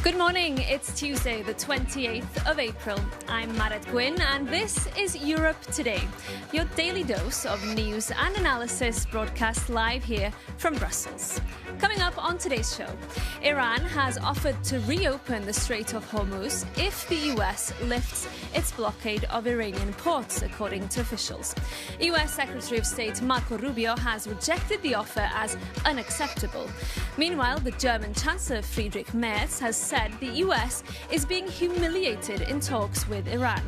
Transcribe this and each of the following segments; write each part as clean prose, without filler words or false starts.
Good morning, it's Tuesday the 28th of April. I'm Marit Gwyn and this is Europe Today, your daily dose of news and analysis broadcast live here from Brussels. Coming up on today's show, Iran has offered to reopen the Strait of Hormuz if the US lifts its blockade of Iranian ports, according to officials. US Secretary of State Marco Rubio has rejected the offer as unacceptable. Meanwhile, the German Chancellor Friedrich Merz has said the US is being humiliated in talks with Iran.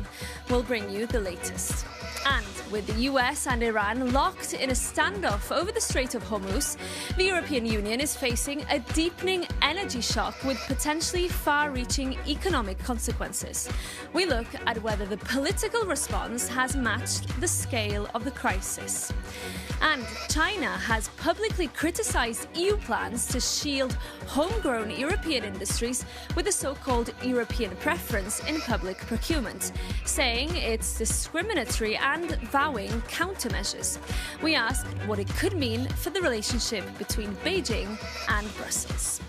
We'll bring you the latest. And with the US and Iran locked in a standoff over the Strait of Hormuz, the European Union is facing a deepening energy shock with potentially far-reaching economic consequences. We look at whether the political response has matched the scale of the crisis. And China has publicly criticised EU plans to shield homegrown European industries with a so-called European preference in public procurement, saying it's discriminatory and vowing countermeasures. We ask what it could mean for the relationship between Beijing and Brussels.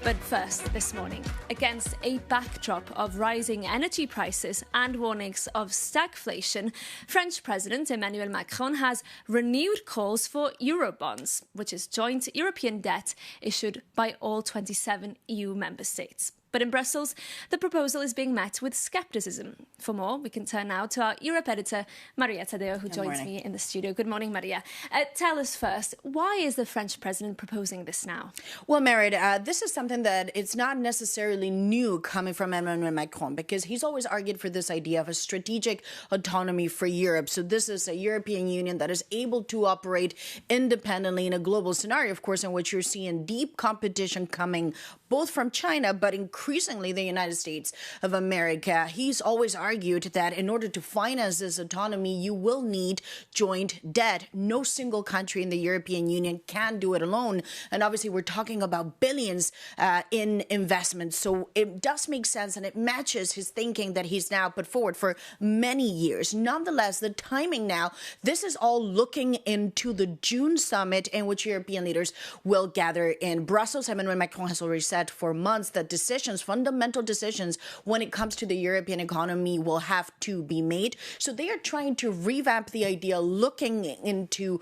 But first, this morning, against a backdrop of rising energy prices and warnings of stagflation, French President Emmanuel Macron has renewed calls for Eurobonds, which is joint European debt issued by all 27 EU member states. But in Brussels, the proposal is being met with scepticism. For more, we can turn now to our Europe editor, Maria Tadeo, who joins me in the studio. Good morning, Maria. Tell us first, why is the French president proposing this now? Well, Merit, this is something that it's not necessarily new coming from Emmanuel Macron, because he's always argued for this idea of a strategic autonomy for Europe. So this is a European Union that is able to operate independently in a global scenario, of course, in which you're seeing deep competition coming both from China, but increasingly the United States of America. He's always argued that in order to finance this autonomy, you will need joint debt. No single country in the European Union can do it alone. And obviously, we're talking about billions in investments. So it does make sense, and it matches his thinking that he's now put forward for many years. Nonetheless, the timing now, this is all looking into the June summit in which European leaders will gather in Brussels. Emmanuel Macron has already said for months that fundamental decisions when it comes to the European economy will have to be made. So they are trying to revamp the idea looking into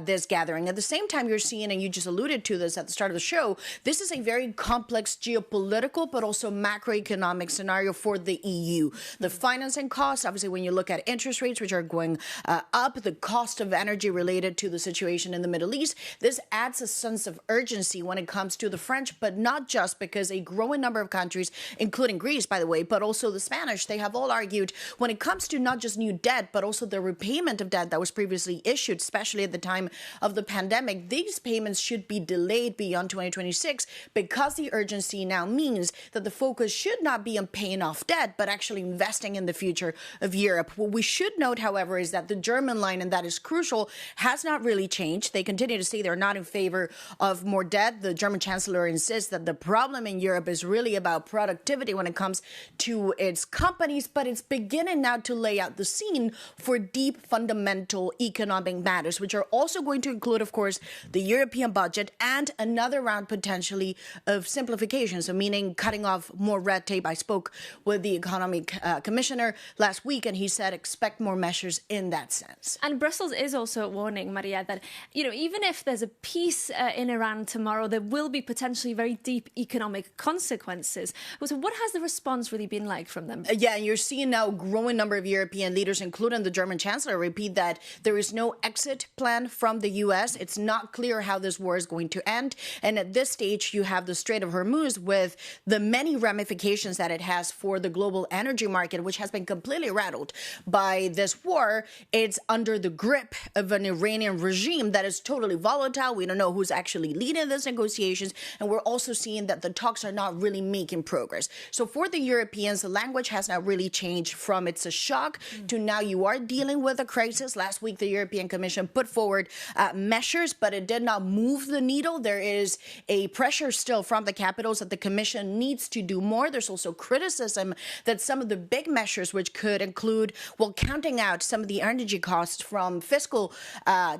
this gathering. At the same time, you're seeing, and you just alluded to this at the start of the show, this is a very complex geopolitical but also macroeconomic scenario for the EU. The financing costs, obviously, when you look at interest rates, which are going up, the cost of energy related to the situation in the Middle East, this adds a sense of urgency when it comes to the French, but not just because a growing number of countries, including Greece, by the way, but also the Spanish, they have all argued when it comes to not just new debt, but also the repayment of debt that was previously issued, especially at the time of the pandemic. These payments should be delayed beyond 2026 because the urgency now means that the focus should not be on paying off debt, but actually investing in the future of Europe. What we should note, however, is that the German line, and that is crucial, has not really changed. They continue to say they're not in favor of more debt. The German Chancellor insists that the problem in Europe is really about productivity when it comes to its companies, but it's beginning now to lay out the scene for deep fundamental economic matters, which are also going to include, of course, the European budget and another round potentially of simplification, so meaning cutting off more red tape. I spoke with the economic commissioner last week, and he said expect more measures in that sense. And Brussels is also warning, Maria, that even if there's a peace in Iran tomorrow, there will be potentially very deep economic consequences. So what has the response really been like from them? Yeah, and you're seeing now a growing number of European leaders, including the German Chancellor, repeat that there is no exit plan from the U.S. It's not clear how this war is going to end. And at this stage, you have the Strait of Hormuz with the many ramifications that it has for the global energy market, which has been completely rattled by this war. It's under the grip of an Iranian regime that is totally volatile. We don't know who's actually leading these negotiations. And we're also seeing that the talks are not really making progress. So for the Europeans, the language has not really changed from it's a shock to now you are dealing with a crisis. Last week, the European Commission put forward measures, but it did not move the needle. There is a pressure still from the capitals that the Commission needs to do more. There's also criticism that some of the big measures, which could include, counting out some of the energy costs from fiscal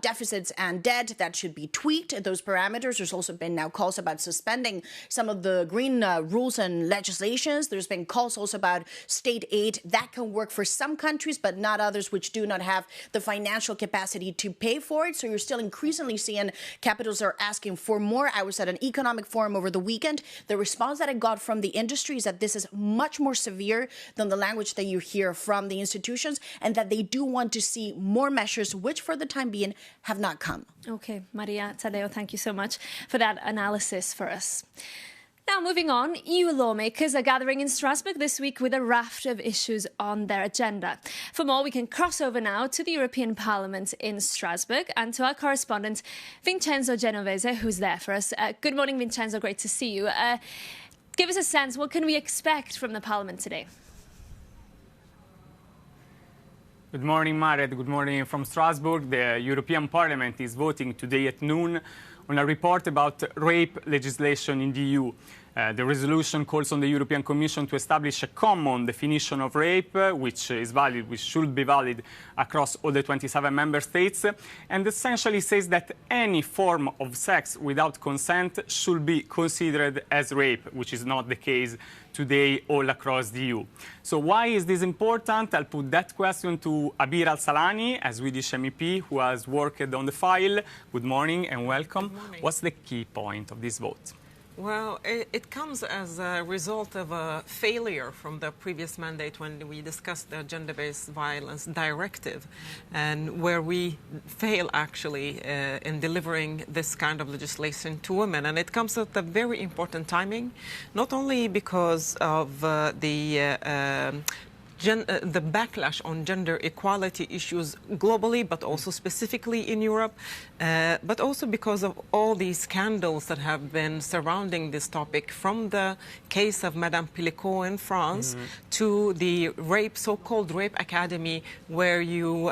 deficits and debt, that should be tweaked, those parameters. There's also been now calls about suspending some of the green rules rules and legislations. There's been calls also about state aid that can work for some countries, but not others which do not have the financial capacity to pay for it. So you're still increasingly seeing capitals are asking for more. I was at an economic forum over the weekend. The response that I got from the industry is that this is much more severe than the language that you hear from the institutions, and that they do want to see more measures, which for the time being have not come. Okay, Maria Tadeo, thank you so much for that analysis for us. Now, moving on, EU lawmakers are gathering in Strasbourg this week with a raft of issues on their agenda. For more, we can cross over now to the European Parliament in Strasbourg and to our correspondent, Vincenzo Genovese, who's there for us. Good morning, Vincenzo. Great to see you. Give us a sense, what can we expect from the Parliament today? Good morning, Maret. Good morning from Strasbourg. The European Parliament is voting today at noon on a report about rape legislation in the EU. The resolution calls on the European Commission to establish a common definition of rape, which should be valid across all the 27 member states, and essentially says that any form of sex without consent should be considered as rape, which is not the case today all across the EU. So why is this important? I'll put that question to Abir Al-Salani, a Swedish MEP who has worked on the file. Good morning and welcome. Good morning. What's the key point of this vote? Well, it comes as a result of a failure from the previous mandate when we discussed the gender-based violence directive, and where we fail actually in delivering this kind of legislation to women. And it comes at a very important timing, not only because of the backlash on gender equality issues globally, but also specifically in Europe, but also because of all these scandals that have been surrounding this topic, from the case of Madame Pilico in France to the so-called rape academy, where you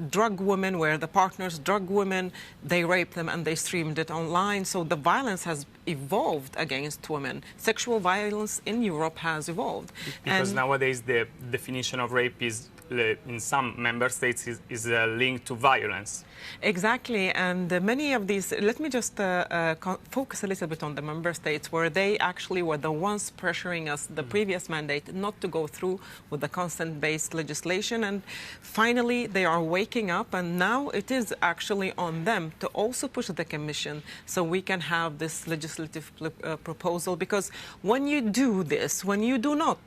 drug women, where the partners drug women, they rape them and they streamed it online. So the violence has evolved against women. Sexual violence in Europe has evolved. Because nowadays the definition of rape is, in some member states, is linked to violence. Exactly, and many of these, let me just focus a little bit on the member states, where they actually were the ones pressuring us, the previous mandate, not to go through with the consent-based legislation. And finally, they are waking up, and now it is actually on them to also push the Commission so we can have this legislative proposal. Because when you do this, when you do not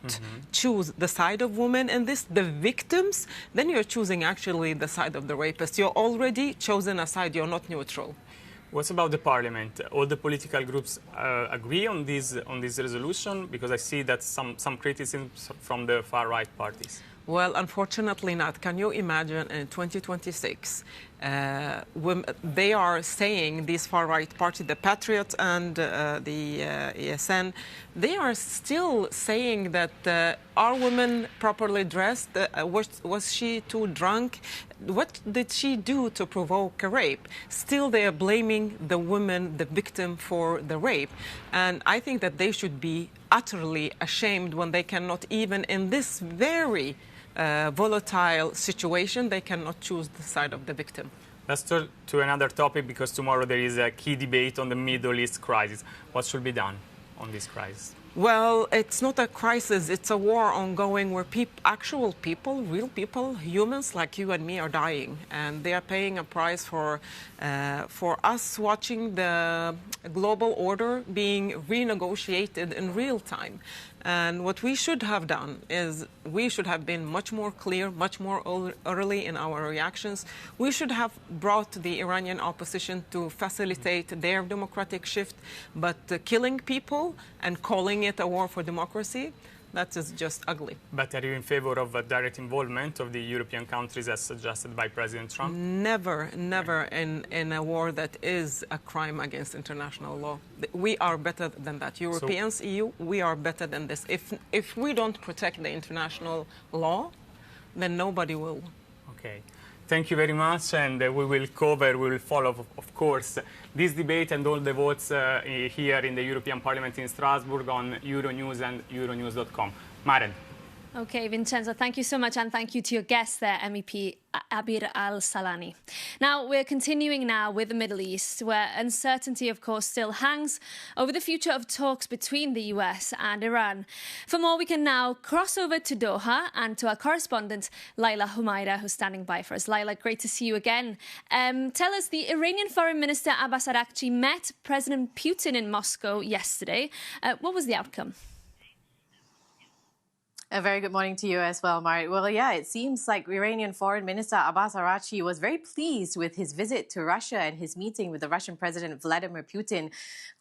choose the side of women in this, the victims, then you're choosing actually the side of the rapist. You're already chosen a side, you're not neutral. What about the Parliament? All the political groups agree on this resolution? Because I see that some criticism from the far-right parties. Well, unfortunately not. Can you imagine in 2026, they are saying, these far-right parties, the Patriots and the ESN, they are still saying that are women properly dressed? Was she too drunk? What did she do to provoke a rape? Still, they are blaming the woman, the victim, for the rape. And I think that they should be utterly ashamed when they cannot even, in this very volatile situation, they cannot choose the side of the victim. Let's turn to another topic, because tomorrow there is a key debate on the Middle East crisis. What should be done on this crisis? Well, it's not a crisis, it's a war ongoing where actual people, real people, humans like you and me are dying. And they are paying a price for us watching the global order being renegotiated in real time. And what we should have done is we should have been much more clear, much more early in our reactions. We should have brought the Iranian opposition to facilitate their democratic shift, but killing people and calling it a war for democracy, that is just ugly. But are you in favor of a direct involvement of the European countries as suggested by President Trump? Never, never in a war that is a crime against international law. We are better than that. Europeans, EU, we are better than this. If we don't protect the international law, then nobody will. Okay. Thank you very much, and we will follow, of course, this debate and all the votes here in the European Parliament in Strasbourg on Euronews and Euronews.com. Maren. Okay, Vincenzo, thank you so much, and thank you to your guest there, MEP Abir Al-Salani. Now, we're continuing now with the Middle East, where uncertainty, of course, still hangs over the future of talks between the US and Iran. For more, we can now cross over to Doha and to our correspondent, Laila Humaira, who's standing by for us. Laila, great to see you again. Tell us, the Iranian Foreign Minister Abbas Araghchi met President Putin in Moscow yesterday. What was the outcome? A very good morning to you as well, Marit. Well, yeah, it seems like Iranian Foreign Minister Abbas Araghchi was very pleased with his visit to Russia and his meeting with the Russian President Vladimir Putin,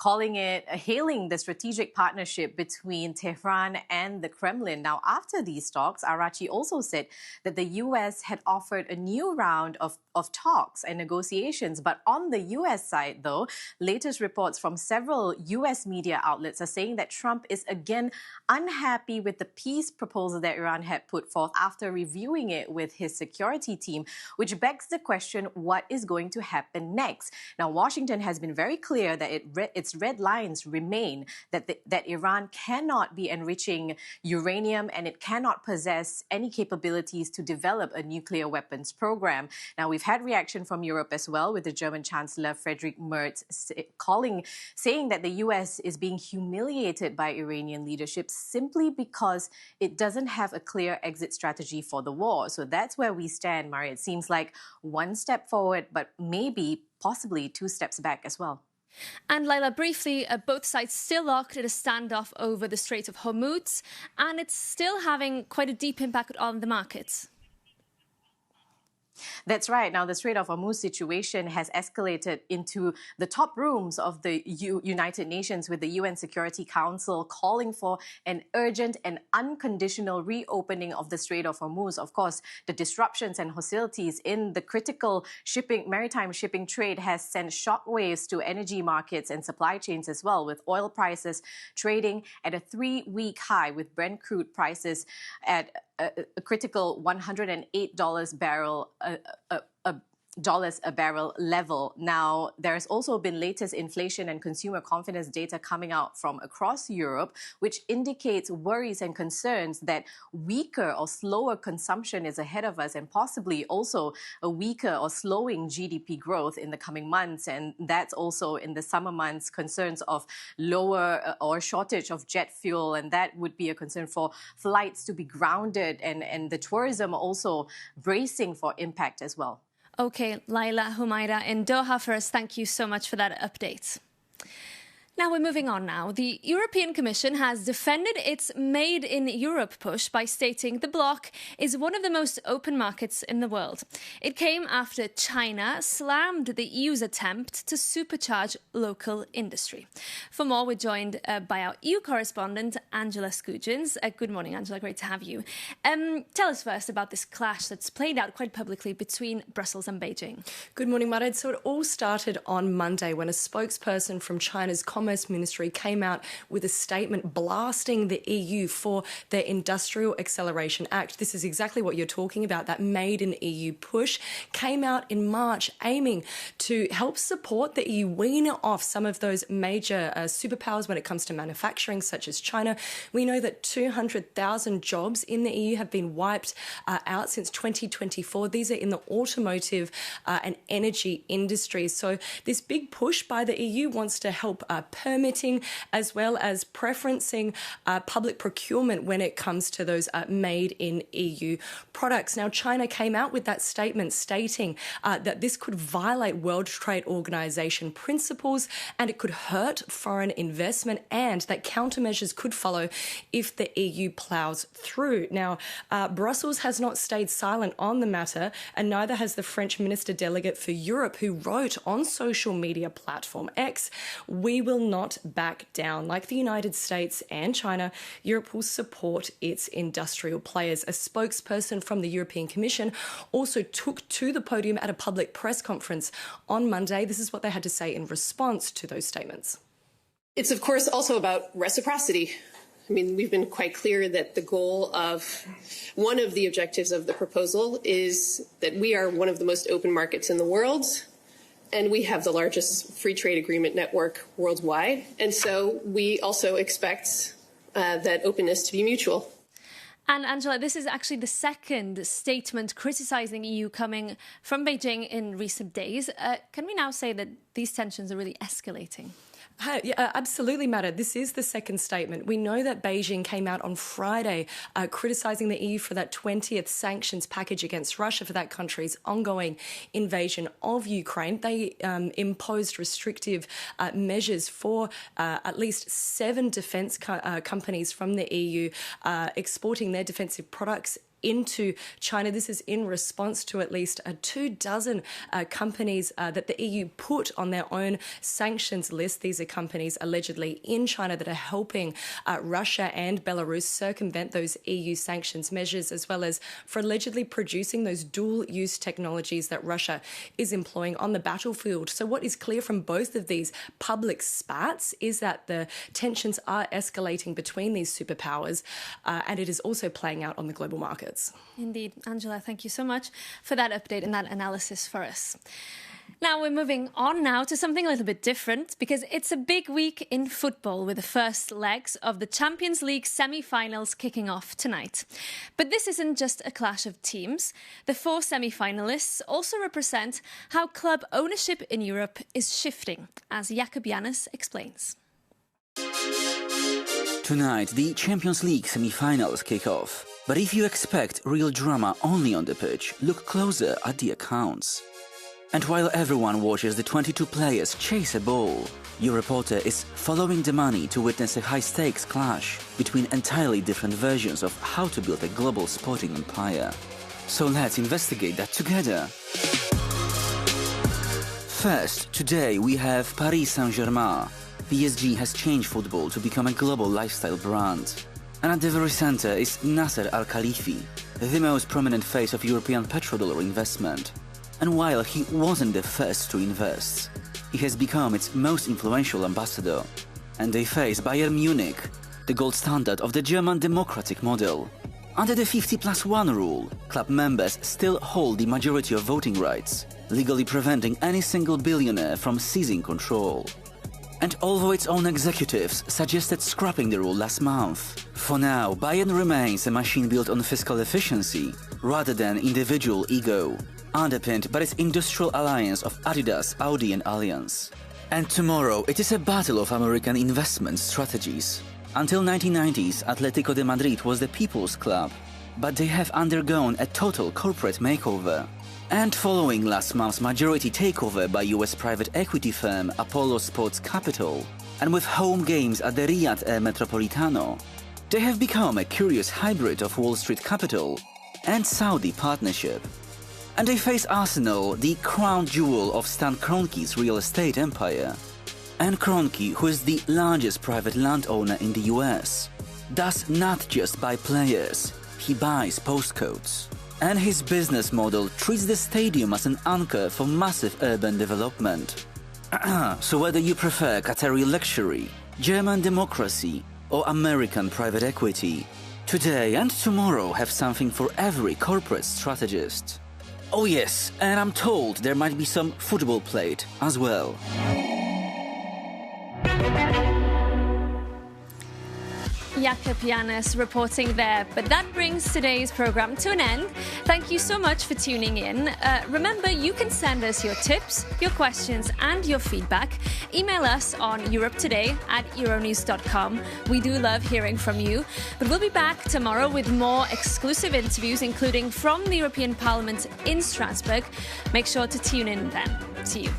hailing the strategic partnership between Tehran and the Kremlin. Now, after these talks, Araghchi also said that the U.S. had offered a new round of talks and negotiations. But on the U.S. side, though, latest reports from several U.S. media outlets are saying that Trump is again unhappy with the peace proposal that Iran had put forth after reviewing it with his security team, which begs the question, what is going to happen next? Now, Washington has been very clear that its red lines remain, that Iran cannot be enriching uranium and it cannot possess any capabilities to develop a nuclear weapons program. Now, we've had reaction from Europe as well, with the German Chancellor Friedrich Merz saying that the U.S. is being humiliated by Iranian leadership simply because it doesn't have a clear exit strategy for the war. So that's where we stand, Mari. It seems like one step forward, but maybe, possibly 2 steps back as well. And Laila, briefly, both sides still locked at a standoff over the Strait of Hormuz, and it's still having quite a deep impact on the markets. That's right. Now, the Strait of Hormuz situation has escalated into the top rooms of the United Nations, with the UN Security Council calling for an urgent and unconditional reopening of the Strait of Hormuz. Of course, the disruptions and hostilities in the critical maritime shipping trade has sent shockwaves to energy markets and supply chains as well, with oil prices trading at a 3-week high, with Brent crude prices at a critical $108 a barrel level. Now, there's also been latest inflation and consumer confidence data coming out from across Europe, which indicates worries and concerns that weaker or slower consumption is ahead of us, and possibly also a weaker or slowing GDP growth in the coming months. And that's also in the summer months, concerns of lower or shortage of jet fuel, and that would be a concern for flights to be grounded, and the tourism also bracing for impact as well. Okay, Laila Humaira in Doha for us. Thank you so much for that update. Now we're moving on now. The European Commission has defended its Made in Europe push by stating the bloc is one of the most open markets in the world. It came after China slammed the EU's attempt to supercharge local industry. For more, we're joined by our EU correspondent, Angela Scugins. Good morning, Angela. Great to have you. Tell us first about this clash that's played out quite publicly between Brussels and Beijing. Good morning, Mared. So it all started on Monday when a spokesperson from China's Commerce Ministry came out with a statement blasting the EU for their Industrial Acceleration Act. This is exactly what you're talking about. That Made in EU push came out in March, aiming to help support the EU wean off some of those major superpowers when it comes to manufacturing, such as China. We know that 200,000 jobs in the EU have been wiped out since 2024. These are in the automotive and energy industries. So this big push by the EU wants to help permitting as well as preferencing public procurement when it comes to those made in EU products. Now, China came out with that statement stating that this could violate World Trade Organization principles and it could hurt foreign investment, and that countermeasures could follow if the EU plows through. Now, Brussels has not stayed silent on the matter, and neither has the French Minister Delegate for Europe, who wrote on social media platform X, "We will not back down. Like the United States and China, Europe will support its industrial players." A spokesperson from the European Commission also took to the podium at a public press conference on Monday. This is what they had to say in response to those statements. It's, of course, also about reciprocity. I mean, we've been quite clear that the goal of one of the objectives of the proposal is that we are one of the most open markets in the world, and we have the largest free trade agreement network worldwide. And so we also expect that openness to be mutual. And Angela, this is actually the second statement criticising EU coming from Beijing in recent days. Can we now say that these tensions are really escalating? Yeah, absolutely, Matta. This is the second statement. We know that Beijing came out on Friday criticising the EU for that 20th sanctions package against Russia for that country's ongoing invasion of Ukraine. They imposed restrictive measures for at least 7 defence companies from the EU exporting their defensive products into China. This is in response to at least 24 companies that the EU put on their own sanctions list. These are companies allegedly in China that are helping Russia and Belarus circumvent those EU sanctions measures, as well as for allegedly producing those dual-use technologies that Russia is employing on the battlefield. So what is clear from both of these public spats is that the tensions are escalating between these superpowers, and it is also playing out on the global market. Indeed. Angela, thank you so much for that update and that analysis for us. Now we're moving on now to something a little bit different, because it's a big week in football with the first legs of the Champions League semi-finals kicking off tonight. But this isn't just a clash of teams. The 4 semi-finalists also represent how club ownership in Europe is shifting, as Jakub Janus explains. Tonight, the Champions League semi-finals kick off. But if you expect real drama only on the pitch, look closer at the accounts. And while everyone watches the 22 players chase a ball, your reporter is following the money to witness a high-stakes clash between entirely different versions of how to build a global sporting empire. So let's investigate that together. First, today we have Paris Saint-Germain. PSG has changed football to become a global lifestyle brand. And at the very center is Nasser Al-Khalifi, the most prominent face of European petrodollar investment. And while he wasn't the first to invest, he has become its most influential ambassador. And they face Bayern Munich, the gold standard of the German democratic model. Under the 50+1 rule, club members still hold the majority of voting rights, legally preventing any single billionaire from seizing control. And although its own executives suggested scrapping the rule last month, for now Bayern remains a machine built on fiscal efficiency rather than individual ego, underpinned by its industrial alliance of Adidas, Audi and Allianz. And tomorrow it is a battle of American investment strategies. Until 1990s, Atletico de Madrid was the people's club, but they have undergone a total corporate makeover. And following last month's majority takeover by US private equity firm Apollo Sports Capital, and with home games at the Riyadh Air Metropolitano, they have become a curious hybrid of Wall Street capital and Saudi partnership. And they face Arsenal, the crown jewel of Stan Kroenke's real estate empire. And Kroenke, who is the largest private landowner in the US, does not just buy players, he buys postcodes. And his business model treats the stadium as an anchor for massive urban development. So whether you prefer Qatari luxury, German democracy, or American private equity, today and tomorrow have something for every corporate strategist. Oh yes, and I'm told there might be some football played as well. Jakub Janus reporting there. But that brings today's programme to an end. Thank you so much for tuning in. Remember, you can send us your tips, your questions and your feedback. Email us on europetoday@euronews.com. We do love hearing from you. But we'll be back tomorrow with more exclusive interviews, including from the European Parliament in Strasbourg. Make sure to tune in then. See you.